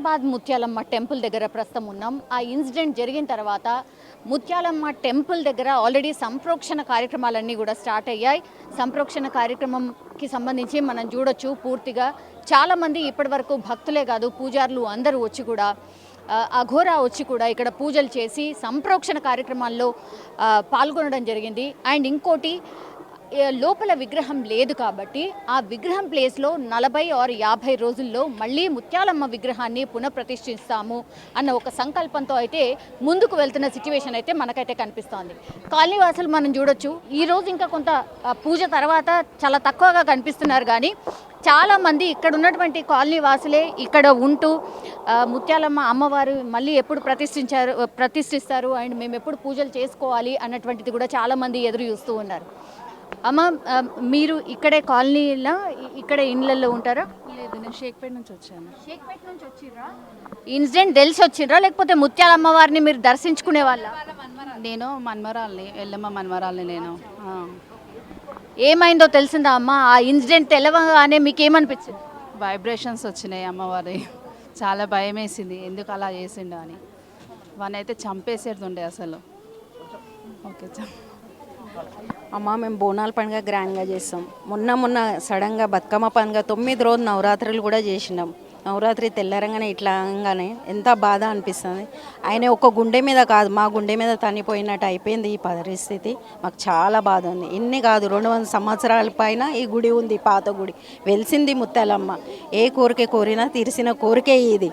Hyderabad Mutyalamma temple దగ్గర ప్రస్తుతం ఉన్నాం. ఆ ఇన్సిడెంట్ జరిగిన తర్వాత ముత్యాలమ్మ టెంపుల్ దగ్గర ఆల్రెడీ సంప్రోక్షణ కార్యక్రమాలన్నీ కూడా స్టార్ట్ అయ్యాయి. సంప్రోక్షణ కార్యక్రమంకి సంబంధించి మనం చూడొచ్చు పూర్తిగా చాలామంది ఇప్పటివరకు భక్తులే కాదు పూజారులు అందరూ వచ్చి కూడా అఘోరా వచ్చి కూడా ఇక్కడ పూజలు చేసి సంప్రోక్షణ కార్యక్రమాల్లో పాల్గొనడం జరిగింది. అండ్ ఇంకోటి లోపల విగ్రహం లేదు కాబట్టి ఆ విగ్రహం ప్లేస్లో 40 or 50 రోజుల్లో మళ్ళీ ముత్యాలమ్మ విగ్రహాన్ని పునఃప్రతిష్ఠిస్తాము అన్న ఒక సంకల్పంతో అయితే ముందుకు వెళ్తున్న సిచ్యువేషన్ అయితే మనకైతే కనిపిస్తోంది. కాలనీవాసులు మనం చూడొచ్చు ఈరోజు ఇంకా కొంత పూజ తర్వాత చాలా తక్కువగా కనిపిస్తున్నారు, కానీ చాలామంది ఇక్కడ ఉన్నటువంటి కాలనీ వాసులే ఇక్కడ ఉంటూ ముత్యాలమ్మ అమ్మవారు మళ్ళీ ఎప్పుడు ప్రతిష్ఠిస్తారు అండ్ మేము ఎప్పుడు పూజలు చేసుకోవాలి అన్నటువంటిది కూడా చాలామంది ఎదురు చూస్తూ ఉన్నారు. అమ్మ, మీరు ఇక్కడే కాలనీలో ఇక్కడే ఇండ్లలో ఉంటారా? లేదు, నేను షేక్పేట నుంచి వచ్చాను. షేక్పేట నుంచి వచ్చిర్రా? ఇన్సిడెంట్ తెలిసి వచ్చిండ్రా లేకపోతే ముత్యాలమ్మ వారిని మీరు దర్శించుకునే వాళ్ళ? నేను మన్మరాల్ని, ఎల్లమ్మ మన్మరాల్ని నేను. ఏమైందో తెలిసిందా అమ్మ? ఆ ఇన్సిడెంట్ తెలవగానే మీకు ఏమనిపించింది? వైబ్రేషన్స్ వచ్చినాయి అమ్మవారి. చాలా భయం వేసింది, ఎందుకు అలా చేసిండు అని. వాని అయితే చంపేసేటుండే అసలు. ఓకే అమ్మ, మేము బోనాల పండుగ గ్రాండ్గా చేస్తాం. మొన్న సడన్గా బతుకమ్మ పండుగ 9 రోజులు నవరాత్రులు కూడా చేసినాం. నవరాత్రి తెల్లరంగానే ఇట్లా అనగానే ఎంత బాధ అనిపిస్తుంది. ఆయన ఒక గుండె మీద కాదు, మా గుండె మీద తనిపోయినట్టు అయిపోయింది ఈ పరిస్థితి. మాకు చాలా బాధ ఉంది. ఇన్ని కాదు, 200 సంవత్సరాల పైన ఈ గుడి ఉంది, పాత గుడి. వెలిసింది ముత్యాలమ్మ. ఏ కోరిక కోరినా తీర్చిన కోరికే ఇది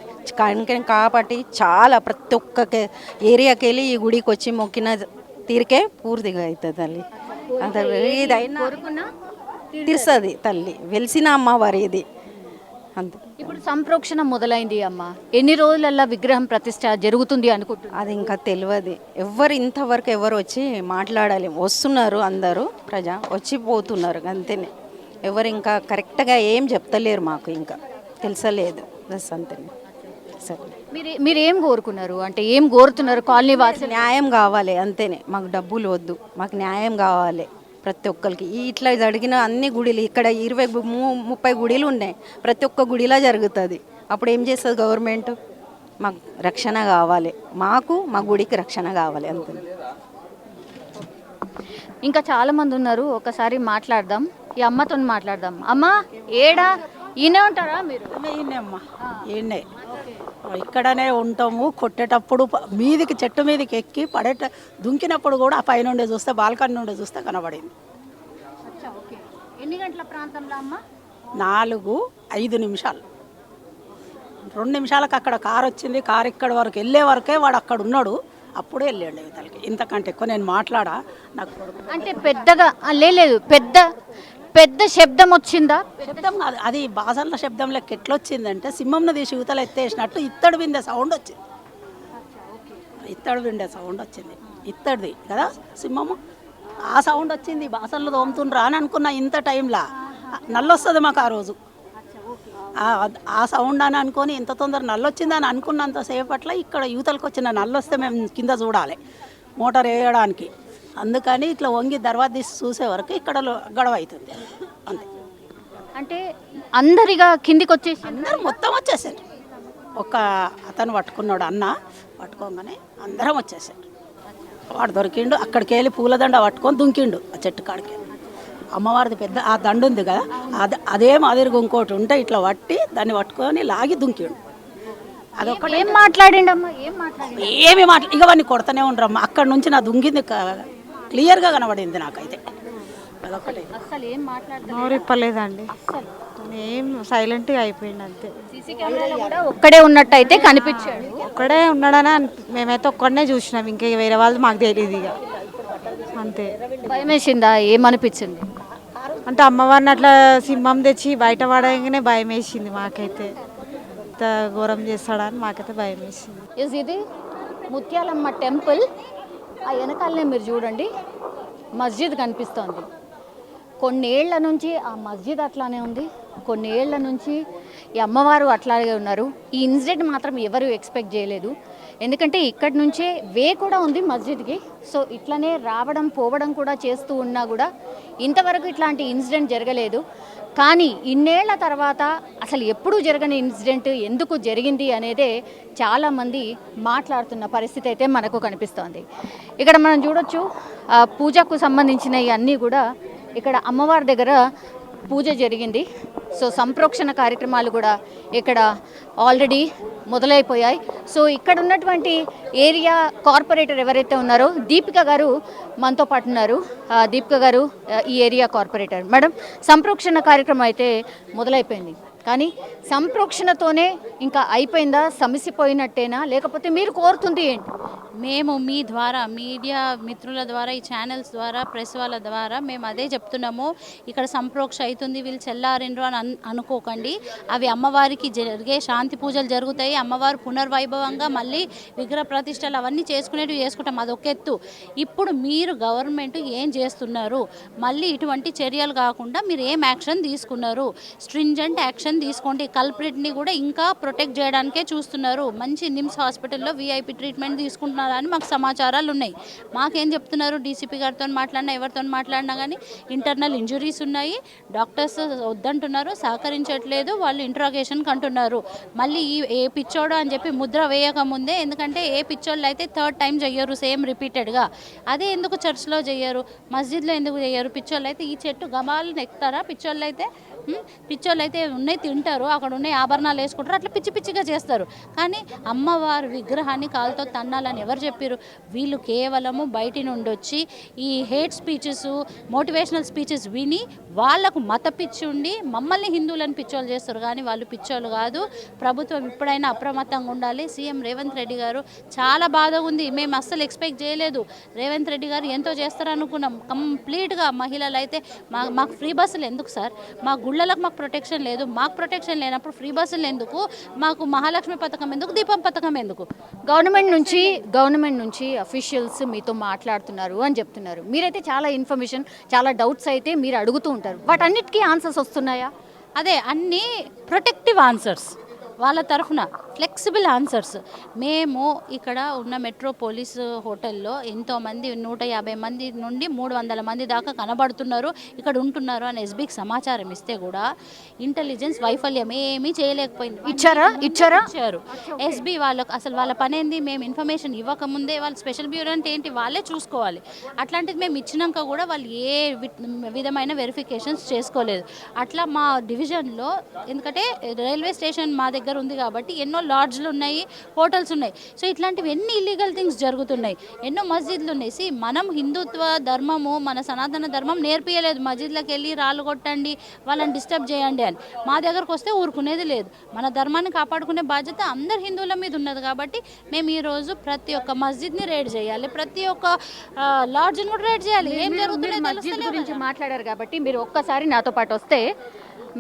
కాబట్టి చాలా ప్రతి ఒక్క ఏరియాకి వెళ్ళి ఈ గుడికి వచ్చి మొక్కిన తీరికే పూర్తిగా అవుతుంది తల్లి. అంత ఏదైనా తీరుస్తుంది తల్లి, వెలిసిన అమ్మవారి ఇది అంతే. ఇప్పుడు సంప్రోక్షణ మొదలైంది అమ్మ, ఎన్ని రోజులల్లా విగ్రహం ప్రతిష్ట జరుగుతుంది అనుకుంటున్నారు? అది ఇంకా తెలియదు. ఇంతవరకు ఎవరు వచ్చి మాట్లాడాలి. వస్తున్నారు అందరూ వచ్చి పోతున్నారు అంతేనే. ఎవరు ఇంకా కరెక్ట్గా ఏం చెప్తలేరు, మాకు ఇంకా తెలుసలేదు. బస్ అంతేనే. సరే, మీరు ఏం కోరుకున్నారు అంటే ఏం కోరుతున్నారు? కాలనీ వాసి న్యాయం కావాలి అంతేనే. మాకు డబ్బులు వద్దు, మాకు న్యాయం కావాలి ప్రతి ఒక్కరికి. ఇట్లా జరిగిన అన్ని గుడిలు ఇక్కడ 20-30 గుడిలు ఉన్నాయి, ప్రతి ఒక్క గుడిలా జరుగుతుంది. అప్పుడు ఏం చేస్తుంది గవర్నమెంట్? మాకు రక్షణ కావాలి, మాకు మా గుడికి రక్షణ కావాలి అంతే. ఇంకా చాలామంది ఉన్నారు, ఒకసారి మాట్లాడదాం. ఈ అమ్మతో మాట్లాడదాం. అమ్మ, ఏడా ఈయనే ఉంటారా మీరు? ఈయనమ్మా, ఈయనే. ఇక్కడనే ఉంటాము. కొట్టేటప్పుడు మీదికి చెట్టు మీదకి ఎక్కి దుంకినప్పుడు కూడా ఆ పైనుండి చూస్తే, బాల్కనీ నుండి చూస్తే కనబడింది. ఎన్ని గంటల ప్రాంతంలో అమ్మ? 4-5 నిమిషాలు. 2 నిమిషాలకు అక్కడ కారు వచ్చింది. కారు ఇక్కడ వరకు వెళ్ళే వరకే వాడు అక్కడ ఉన్నాడు. అప్పుడే వెళ్ళండి ఇతలకి. ఇంతకంటే ఎక్కువ నేను మాట్లాడా. నాకు అంటే పెద్దగా లేదు, పెద్ద శబ్దం వచ్చిందా? శబ్దం కాదు, అది బాసన్ల శబ్దం లెక్క ఎట్లా వచ్చిందంటే సింహంను తీసి యువతలు ఎత్తేసినట్టు ఇత్తడి విండే సౌండ్ వచ్చింది. ఇత్తడి విండే సౌండ్ వచ్చింది, ఇత్తడిది కదా సింహము. ఆ సౌండ్ వచ్చింది. బాసన్లు తోముతుండ్రా అని అనుకున్నా. ఇంత టైంలో నల్లొస్తుంది మాకు ఆ రోజు. ఆ సౌండ్ అని అనుకొని ఇంత తొందర నల్లొచ్చిందని అనుకున్నంతసేపట్లో ఇక్కడ యువతలకు వచ్చిన నల్లొస్తే మేము కింద చూడాలి మోటార్ వేయడానికి. అందుకని ఇట్లా వంగి దర్వాజా తీసి చూసే వరకు ఇక్కడ గొడవ అవుతుంది అంతే. అంటే అందరిగా కిందికి వచ్చేసి అందరూ మొత్తం వచ్చేసారు. ఒక అతను పట్టుకున్నాడు, అన్న పట్టుకోగానే అందరం వచ్చేసారు. వాడు దొరికిండు. అక్కడికి వెళ్ళి పూలదండ పట్టుకొని దుంకిండు ఆ చెట్టు కాడికి. అమ్మవారిది పెద్ద ఆ దండ ఉంది కదా, అదే మాదిరిగా ఇంకోటి ఉంటే ఇట్లా పట్టి దాన్ని పట్టుకొని లాగి దుంకిండు. అదొకటి. ఏం మాట్లాడిండమ్మా? ఏమి ఇక వాడిని కొడతానే ఉండరమ్మా. అక్కడ నుంచి నా దుంగింది క్లియర్గా కనబడింది నాకైతే. అదొకటి. అసలు ఏం నోరు ఇప్పలేదండి, ఏం సైలెంట్గా అయిపోయింది అంతే. సీసీ కెమెరాలో కూడా ఒక్కడే ఉన్నట్టయితే కనిపించాడు. ఒక్కడే ఉన్నాడని మేమైతే ఒక్కడనే చూసినాం, ఇంకా వేరే వాళ్ళు మాకు తెలియదు ఇక అంతే. భయం వేసిందా? ఏమనిపించింది? అంటే అమ్మవారిని అట్లా సింహం తెచ్చి బయట పడగానే భయం వేసింది మాకైతే. ఇంత ఘోరం చేస్తాడని మాకైతే భయం వేసింది. ఇది ముత్యాలమ్మ టెంపుల్. ఆ వెనకాలనే మీరు చూడండి మస్జిద్ కనిపిస్తోంది. కొన్నేళ్ల నుంచి ఆ మస్జిద్ అట్లానే ఉంది. కొన్నేళ్ల నుంచి ఈ అమ్మవారు అట్లాగే ఉన్నారు. ఈ ఇన్సిడెంట్ మాత్రం ఎవరు ఎక్స్పెక్ట్ చేయలేదు. ఎందుకంటే ఇక్కడ నుంచే వే కూడా ఉంది మస్జిద్కి. సో ఇట్లనే రావడం పోవడం కూడా చేస్తూ ఉన్నా కూడా ఇంతవరకు ఇట్లాంటి ఇన్సిడెంట్ జరగలేదు. కానీ ఇన్నేళ్ల తర్వాత అసలు ఎప్పుడూ జరగని ఇన్సిడెంట్ ఎందుకు జరిగింది అనేదే చాలామంది మాట్లాడుతున్న పరిస్థితి అయితే మనకు కనిపిస్తోంది. ఇక్కడ మనం చూడొచ్చు పూజకు సంబంధించిన ఇవన్నీ కూడా ఇక్కడ అమ్మవారి దగ్గర పూజ జరిగింది. సో సంప్రోక్షణ కార్యక్రమాలు కూడా ఇక్కడ ఆల్రెడీ మొదలైపోయాయి. సో ఇక్కడ ఉన్నటువంటి ఏరియా కార్పొరేటర్ ఎవరైతే ఉన్నారో దీపిక గారు మనతో పాటు ఉన్నారు. దీపిక గారు ఈ ఏరియా కార్పొరేటర్. మేడం, సంప్రోక్షణ కార్యక్రమం అయితే మొదలైపోయింది, కానీ సంప్రోక్షణతోనే ఇంకా అయిపోయిందా, సమసిపోయినట్టేనా, లేకపోతే మీరు కోరుతుంది ఏంటి? మేము మీ ద్వారా మీడియా మిత్రుల ద్వారా ఈ ఛానల్స్ ద్వారా ప్రెస్ వాళ్ళ ద్వారా మేము అదే చెప్తున్నాము. ఇక్కడ సంప్రోక్ష అవుతుంది వీళ్ళు చెల్లారిండ్రు అని అనుకోకండి. అవి అమ్మవారికి జరిగే శాంతి పూజలు జరుగుతాయి. అమ్మవారు పునర్వైభవంగా మళ్ళీ విగ్రహ ప్రతిష్టలు అవన్నీ చేసుకుంటాం. అదొక ఎత్తు. ఇప్పుడు మీరు గవర్నమెంట్ ఏం చేస్తున్నారు, మళ్ళీ ఇటువంటి చర్యలు కాకుండా మీరు ఏం యాక్షన్ తీసుకున్నారు? స్ట్రింజెంట్ యాక్షన్ తీసుకోండి. కల్ప్రిట్ని కూడా ఇంకా ప్రొటెక్ట్ చేయడానికే చూస్తున్నారు. మంచి నిమ్స్ హాస్పిటల్లో వీఐపీ ట్రీట్మెంట్ తీసుకుంటున్నారు అని మాకు సమాచారాలు ఉన్నాయి. మాకేం చెప్తున్నారు, డీసీపీ గారితో మాట్లాడినా ఎవరితో మాట్లాడినా కానీ ఇంటర్నల్ ఇంజురీస్ ఉన్నాయి, డాక్టర్స్ వద్దంటున్నారు, సహకరించట్లేదు, వాళ్ళు ఇంట్రాగేషన్కి అంటున్నారు. మళ్ళీ ఏ పిచ్చోడు అని చెప్పి ముద్ర వేయకముందే, ఎందుకంటే ఏ పిచ్చోళ్ళు అయితే థర్డ్ టైం చెయ్యరు సేమ్ రిపీటెడ్గా. అదే ఎందుకు చర్చ్లో చెయ్యరు, మస్జిద్లో ఎందుకు చెయ్యరు? పిచ్చోళ్ళు అయితే ఈ చెట్టు గమాలను ఎక్కుతారా? పిచ్చోళ్ళు అయితే ఉన్నాయి తింటారు, అక్కడ ఉన్నాయి ఆభరణాలు వేసుకుంటారు, అట్లా పిచ్చి పిచ్చిగా చేస్తారు. కానీ అమ్మవారి విగ్రహాన్ని కాలుతో తన్నాలని ఎవరు చెప్పారు? వీళ్ళు కేవలము బయటి నుండి వచ్చి ఈ హేట్ స్పీచెస్ మోటివేషనల్ స్పీచెస్ విని వాళ్ళకు మత పిచ్చి ఉండి మమ్మల్ని హిందువులను పిచ్చోళ్ళు చేస్తారు. కానీ వాళ్ళు పిచ్చోళ్ళు కాదు. ప్రభుత్వం ఇప్పుడైనా అప్రమత్తంగా ఉండాలి. సీఎం రేవంత్ రెడ్డి గారు చాలా బాధగా ఉంది. మేము అస్సలు ఎక్స్పెక్ట్ చేయలేదు. రేవంత్ రెడ్డి గారు ఎంతో చేస్తారనుకున్నాం. కంప్లీట్గా మహిళలు అయితే మాకు ఫ్రీ బస్సులు ఎందుకు సార్? మా గుళ్ళలకు మాకు ప్రొటెక్షన్ లేదు. మాకు ప్రొటెక్షన్ లేనప్పుడు ఫ్రీ బస్సులు ఎందుకు? మాకు మహాలక్ష్మి పథకం ఎందుకు? దీపం పథకం ఎందుకు? గవర్నమెంట్ నుంచి అఫీషియల్స్ మీతో మాట్లాడుతున్నారు అని చెప్తున్నారు. మీరైతే చాలా ఇన్ఫర్మేషన్, చాలా డౌట్స్ అయితే మీరు అడుగుతూ ఉంటారు. వాటన్నిటికీ ఆన్సర్స్ వస్తున్నాయా? అదే అన్నీ ప్రొటెక్టివ్ ఆన్సర్స్, వాళ్ళ తరఫున ఫ్లెక్సిబుల్ ఆన్సర్స్. మేము ఇక్కడ ఉన్న మెట్రోపోలిస్ హోటల్లో ఎంతోమంది 150 మంది నుండి 300 మంది దాకా కనబడుతున్నారు, ఇక్కడ ఉంటున్నారు అని ఎస్బీకి సమాచారం ఇస్తే కూడా ఇంటెలిజెన్స్ వైఫల్యం ఏమీ చేయలేకపోయింది. ఇచ్చారు ఎస్బీ వాళ్ళకు. అసలు వాళ్ళ పని ఏంది? మేము ఇన్ఫర్మేషన్ ఇవ్వకముందే వాళ్ళు స్పెషల్ బ్యూరో అంటే ఏంటి వాళ్ళే చూసుకోవాలి. అట్లాంటిది మేము ఇచ్చినాక కూడా వాళ్ళు ఏ విధమైన వెరిఫికేషన్స్ చేసుకోలేదు. అట్లా మా డివిజన్లో, ఎందుకంటే రైల్వే స్టేషన్ మా దగ్గర ఉంది కాబట్టి ఎన్నో లాడ్జ్లు ఉన్నాయి, హోటల్స్ ఉన్నాయి. సో ఇట్లాంటివి ఎన్ని ఇల్లీగల్ థింగ్స్ జరుగుతున్నాయి. ఎన్నో మస్జిద్లు ఉన్నాయి. మనం హిందుత్వ ధర్మము, మన సనాతన ధర్మం నేర్పియలేదు మస్జిద్లకు వెళ్ళి రాళ్ళు కొట్టండి, వాళ్ళని డిస్టర్బ్ చేయండి అని. మా దగ్గరకు వస్తే ఊరుకునేది లేదు. మన ధర్మాన్ని కాపాడుకునే బాధ్యత అందరు హిందువుల మీద ఉన్నది. కాబట్టి మేము ఈరోజు ప్రతి ఒక్క మస్జిద్ని రేడ్ చేయాలి, ప్రతి ఒక్క లాడ్జ్ని కూడా రేడ్ చేయాలి. ఏం జరుగుతుంది మస్జిద్ గురించి మాట్లాడారు కాబట్టి మీరు ఒక్కసారి నాతో పాటు వస్తే,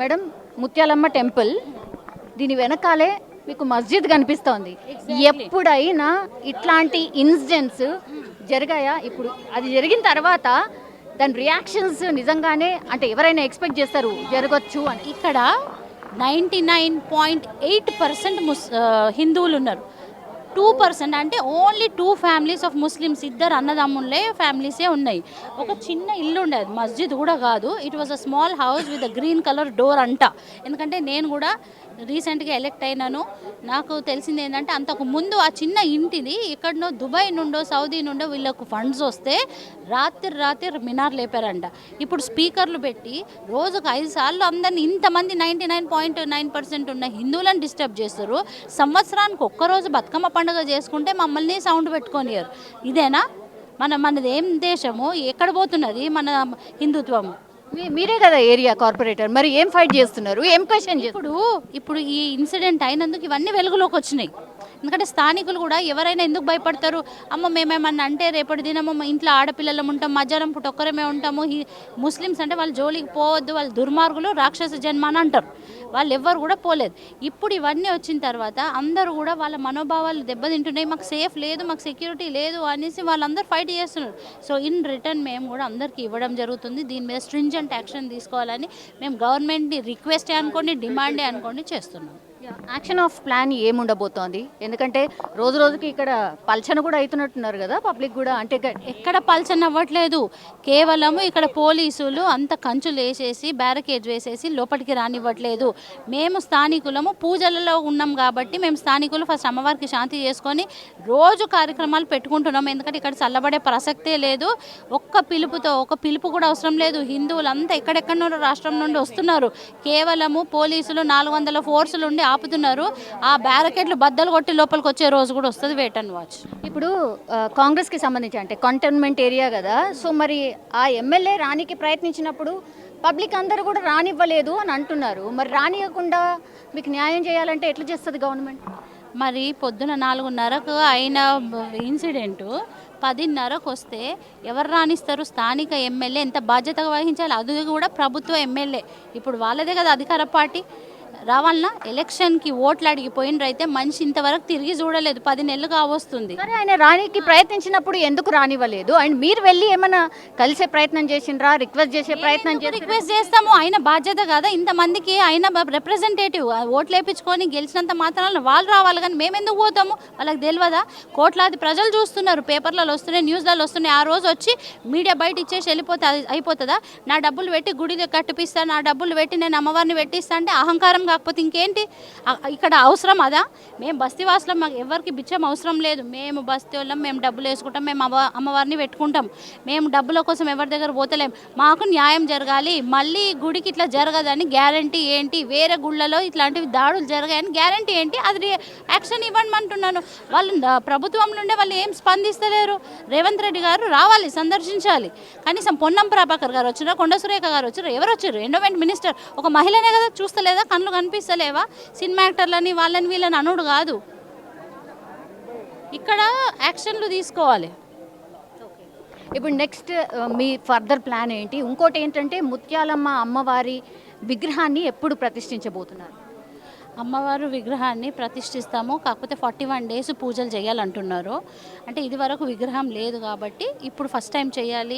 మేడం, ముత్యాలమ్మ టెంపుల్, దీని వెనకాలే మీకు మస్జిద్ కనిపిస్తోంది. ఎప్పుడైనా ఇట్లాంటి ఇన్సిడెంట్స్ జరిగాయా? ఇప్పుడు అది జరిగిన తర్వాత దాని రియాక్షన్స్ నిజంగానే అంటే ఎవరైనా ఎక్స్పెక్ట్ చేస్తారు జరగచ్చు అని? ఇక్కడ 99.8% హిందువులు ఉన్నారు. 2% అంటే ఓన్లీ 2 ఫ్యామిలీస్ ఆఫ్ ముస్లిమ్స్, ఇద్దరు అన్నదమ్ములే ఫ్యామిలీసే ఉన్నాయి. ఒక చిన్న ఇల్లు ఉండేది, మస్జిద్ కూడా కాదు. It was a small house with a green colour door అంట. ఎందుకంటే నేను కూడా రీసెంట్గా ఎలెక్ట్ అయినాను. నాకు తెలిసింది ఏంటంటే అంతకు ముందు ఆ చిన్న ఇంటిది ఎక్కడనో దుబాయ్ నుండో సౌదీ నుండో వీళ్ళకు ఫండ్స్ వస్తే రాత్రి మినార్ లేపారంట. ఇప్పుడు స్పీకర్లు పెట్టి రోజుకు 5 సార్లు అందరినీ, ఇంతమంది 99.9% ఉన్న హిందువులను డిస్టర్బ్ చేస్తారు. సంవత్సరానికి ఒక్కరోజు బతుకమ్మ పండుగ చేసుకుంటే మమ్మల్ని సౌండ్ పెట్టుకోనియరు. ఇదేనా మనది? ఏం దేశము? ఎక్కడ పోతున్నది మన హిందుత్వము? మీరే కదా ఏరియా కార్పొరేటర్, మరి ఏం ఫైట్ చేస్తున్నారు? ఏం క్వశ్చన్? ఇప్పుడు ఈ ఇన్సిడెంట్ అయినందుకు ఇవన్నీ వెలుగులోకి వచ్చినాయి. ఎందుకంటే స్థానికులు కూడా ఎవరైనా ఎందుకు భయపడతారు, అమ్మ మేమేమన్నా అంటే రేపటి దినము మా ఇంట్లో ఆడపిల్లలం ఉంటాం, మధ్యాహ్నం పూట ఒక్కరమే ఉంటాము, ముస్లిమ్స్ అంటే వాళ్ళు జోలికి పోవద్దు, వాళ్ళు దుర్మార్గులు, రాక్షస జన్మ అని అంటారు. వాళ్ళు ఎవ్వరు కూడా పోలేదు. ఇప్పుడు ఇవన్నీ వచ్చిన తర్వాత అందరూ కూడా వాళ్ళ మనోభావాలు దెబ్బతింటున్నాయి, మాకు సేఫ్ లేదు, మాకు సెక్యూరిటీ లేదు అనేసి వాళ్ళందరూ ఫైట్ చేస్తున్నారు. సో ఇన్ రిటర్న్ మేము కూడా అందరికీ ఇవ్వడం జరుగుతుంది. దీని మీద స్ట్రింజెంట్ యాక్షన్ తీసుకోవాలని మేము గవర్నమెంట్ని రిక్వెస్టే అనుకోండి, డిమాండే అనుకోండి చేస్తున్నాం. యాక్షన్ ఆఫ్ ప్లాన్ ఏముండబోతోంది? ఎందుకంటే రోజు రోజుకి ఇక్కడ పల్చన కూడా అవుతున్నట్టున్నారు కదా పబ్లిక్ కూడా, అంటే ఎక్కడ పల్చన అవ్వట్లేదు. కేవలం ఇక్కడ పోలీసులు అంత కంచులు వేసేసి బ్యారికేడ్ వేసేసి లోపలికి రానివ్వట్లేదు. మేము స్థానికులము పూజలలో ఉన్నాం కాబట్టి మేము స్థానికులు ఫస్ట్ అమ్మవారికి శాంతి చేసుకొని రోజు కార్యక్రమాలు పెట్టుకుంటున్నాం. ఎందుకంటే ఇక్కడ చల్లబడే ప్రసక్తే లేదు. ఒక్క పిలుపు కూడా అవసరం లేదు. హిందువులంతా ఎక్కడెక్కడో రాష్ట్రం నుండి వస్తున్నారు. కేవలము పోలీసులు 400 ఫోర్సులు ఉండి ఆపుతున్నారు. ఆ బ్యారికేడ్లు బద్దలు కొట్టి లోపలికి వచ్చే రోజు కూడా వస్తుంది. Wait and watch. ఇప్పుడు కాంగ్రెస్కి సంబంధించి అంటే కంటోన్మెంట్ ఏరియా కదా, సో మరి ఆ ఎమ్మెల్యే రానికి ప్రయత్నించినప్పుడు పబ్లిక్ అందరూ కూడా రానివ్వలేదు అని అంటున్నారు. మరి రానియకుండా మీకు న్యాయం చేయాలంటే ఎట్లా చేస్తుంది గవర్నమెంట్? మరి పొద్దున 4:30కు అయిన ఇన్సిడెంటు 10:30కు వస్తే ఎవరు రాణిస్తారు? స్థానిక ఎమ్మెల్యే ఎంత బాధ్యతగా వహించాలి? అది కూడా ప్రభుత్వ ఎమ్మెల్యే. ఇప్పుడు వాళ్ళదే కదా అధికార పార్టీ. రావాలన్నా ఎలక్షన్కి ఓట్లు అడిగిపోయినరైతే మనిషి ఇంతవరకు తిరిగి చూడలేదు. 10 నెలలు కావస్తుంది. సరే, ఆయన రానికి ప్రయత్నించినప్పుడు ఎందుకు రానివ్వలేదు? అండ్ మీరు వెళ్ళి ఏమైనా కలిసే ప్రయత్నం చేసిండ్రా, రిక్వెస్ట్ చేసే ప్రయత్నం రిక్వెస్ట్ చేస్తాము. ఆయన బాధ్యత కదా, ఇంతమందికి ఆయన రిప్రజెంటేటివ్. ఓట్లు వేయించుకొని గెలిచినంత మాత్రాన వాళ్ళు రావాలి, కానీ మేము ఎందుకు పోతాము? వాళ్ళకి తెలియదా? కోట్లాది ప్రజలు చూస్తున్నారు, పేపర్లలో వస్తున్నాయి, న్యూస్లలో వస్తున్నాయి. ఆ రోజు వచ్చి మీడియా బయట ఇచ్చేసి వెళ్ళిపోతే అయిపోతుందా? నా డబ్బులు పెట్టి గుడి కట్టిపిస్తాను, నా డబ్బులు పెట్టి నేను అమ్మవారిని పెట్టిస్తా అంటే అహంకారం కాకపోతే ఇంకేంటి? ఇక్కడ అవసరం అదా? మేము బస్తీవాసులం, మాకు ఎవరికి బిచ్చం అవసరం లేదు. మేము బస్తీ వాళ్ళం, మేము డబ్బులు వేసుకుంటాం, మేము అమ్మవారిని పెట్టుకుంటాం. మేము డబ్బుల కోసం ఎవరి దగ్గర పోతలేం. మాకు న్యాయం జరగాలి. మళ్ళీ గుడికి ఇట్లా జరగదని గ్యారంటీ ఏంటి? వేరే గుళ్ళలో ఇట్లాంటివి దాడులు జరగాయని గ్యారంటీ ఏంటి? అది యాక్షన్ ఇవ్వండి అంటున్నాను. వాళ్ళు ప్రభుత్వం నుండే వాళ్ళు ఏం స్పందిస్తలేరు. రేవంత్ రెడ్డి గారు రావాలి, సందర్శించాలి. కనీసం పొన్నం ప్రభాకర్ గారు వచ్చినా, కొండ సురేఖ గారు వచ్చారు, ఎవరు వచ్చారు? ఎండోమెంట్ మినిస్టర్ ఒక మహిళనే కదా, చూస్తలేదా? కళ్ళు కనిపిస్తలేవా? సినిమా యాక్టర్లని వాళ్ళని వీళ్ళని అనుడు కాదు, ఇక్కడ యాక్షన్లు తీసుకోవాలి. ఇప్పుడు నెక్స్ట్ మీ ఫర్దర్ ప్లాన్ ఏంటి? ఇంకోటి ఏంటంటే ముత్యాలమ్మ అమ్మవారి విగ్రహాన్ని ఎప్పుడు ప్రతిష్ఠించబోతున్నారు? అమ్మవారు విగ్రహాన్ని ప్రతిష్ఠిస్తాము, కాకపోతే 41 days పూజలు చేయాలంటున్నారు. అంటే ఇది వరకు విగ్రహం లేదు కాబట్టి ఇప్పుడు ఫస్ట్ టైం చేయాలి.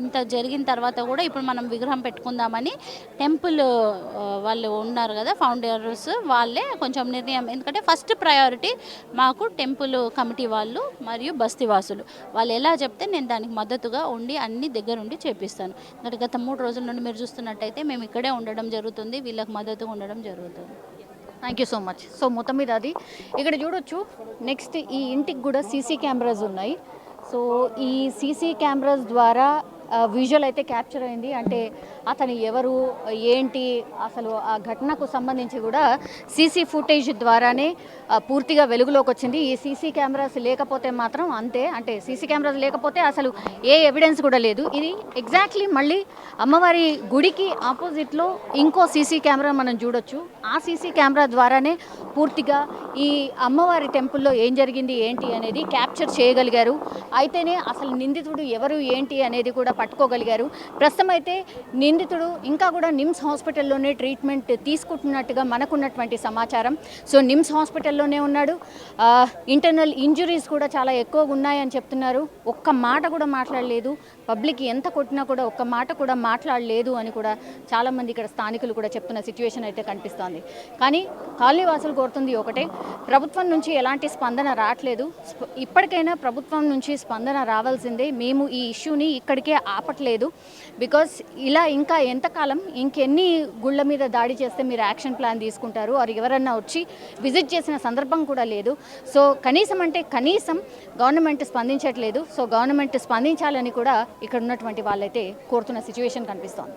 ఇంత జరిగిన తర్వాత కూడా ఇప్పుడు మనం విగ్రహం పెట్టుకుందామని టెంపుల్ వాళ్ళు ఉన్నారు కదా, ఫౌండర్స్ వాళ్ళే కొంచెం నిర్ణయం. ఎందుకంటే ఫస్ట్ ప్రయారిటీ మాకు టెంపుల్ కమిటీ వాళ్ళు మరియు బస్తీవాసులు వాళ్ళు ఎలా చెప్తే నేను దానికి మద్దతుగా ఉండి అన్ని దగ్గరుండి చేపిస్తాను. ఎందుకంటే గత 3 రోజుల నుండి మీరు చూస్తున్నట్టయితే మేము ఇక్కడే ఉండడం జరుగుతుంది, వీళ్ళకి మద్దతుగా ఉండడం జరుగుతుంది. Thank you so much. So మొత్తం మీద అది ఇక్కడ చూడొచ్చు. నెక్స్ట్ ఈ ఇంటికి కూడా సీసీ కెమెరాస్ ఉన్నాయి. సో ఈ సీసీ కెమెరాస్ ద్వారా విజువల్ అయితే క్యాప్చర్ అయింది. అంటే అతను ఎవరు, ఏంటి, అసలు ఆ ఘటనకు సంబంధించి కూడా సీసీ ఫుటేజ్ ద్వారానే పూర్తిగా వెలుగులోకి వచ్చింది. ఈ సీసీ కెమెరాస్ లేకపోతే మాత్రం అంతే. అంటే సీసీ కెమెరాస్ లేకపోతే అసలు ఏ ఎవిడెన్స్ కూడా లేదు. ఇది ఎగ్జాక్ట్లీ మళ్ళీ అమ్మవారి గుడికి ఆపోజిట్లో ఇంకో సీసీ కెమెరా మనం చూడొచ్చు. ఆ సీసీ కెమెరా ద్వారానే పూర్తిగా ఈ అమ్మవారి టెంపుల్లో ఏం జరిగింది ఏంటి అనేది క్యాప్చర్ చేయగలిగారు. అయితేనే అసలు నిందితుడు ఎవరు ఏంటి అనేది కూడా పట్టుకోగలిగారు. ప్రస్తుతం అయితే నిందితుడు ఇంకా కూడా నిమ్స్ హాస్పిటల్లోనే ట్రీట్మెంట్ తీసుకుంటున్నట్టుగా మనకున్నటువంటి సమాచారం. సో నిమ్స్ హాస్పిటల్లోనే ఉన్నాడు. ఇంటర్నల్ ఇంజురీస్ కూడా చాలా ఎక్కువగా ఉన్నాయని చెప్తున్నారు. ఒక్క మాట కూడా మాట్లాడలేదు. పబ్లిక్ ఎంత కొట్టినా కూడా ఒక్క మాట కూడా మాట్లాడలేదు అని కూడా చాలామంది ఇక్కడ స్థానికులు కూడా చెప్తున్న సిచ్యువేషన్ అయితే కనిపిస్తోంది. కానీ కాలనీ వాసులు కోరుతుంది ఒకటే, ప్రభుత్వం నుంచి ఎలాంటి స్పందన రావట్లేదు. ఇప్పటికైనా ప్రభుత్వం నుంచి స్పందన రావాల్సిందే. మేము ఈ ఇష్యూని ఇక్కడికే ఆపట్లేదు. బికాస్ ఇలా ఇంకా ఎంతకాలం, ఇంకెన్ని గుళ్ళ మీద దాడి చేస్తే మీరు యాక్షన్ ప్లాన్ తీసుకుంటారు? అది ఎవరన్నా వచ్చి విజిట్ చేసిన సందర్భం కూడా లేదు. సో కనీసం అంటే కనీసం గవర్నమెంట్ స్పందించట్లేదు. సో గవర్నమెంట్ స్పందించాలని కూడా ఇక్కడ ఉన్నటువంటి వాళ్ళైతే కోరుతున్న సిచ్యువేషన్ కనిపిస్తోంది.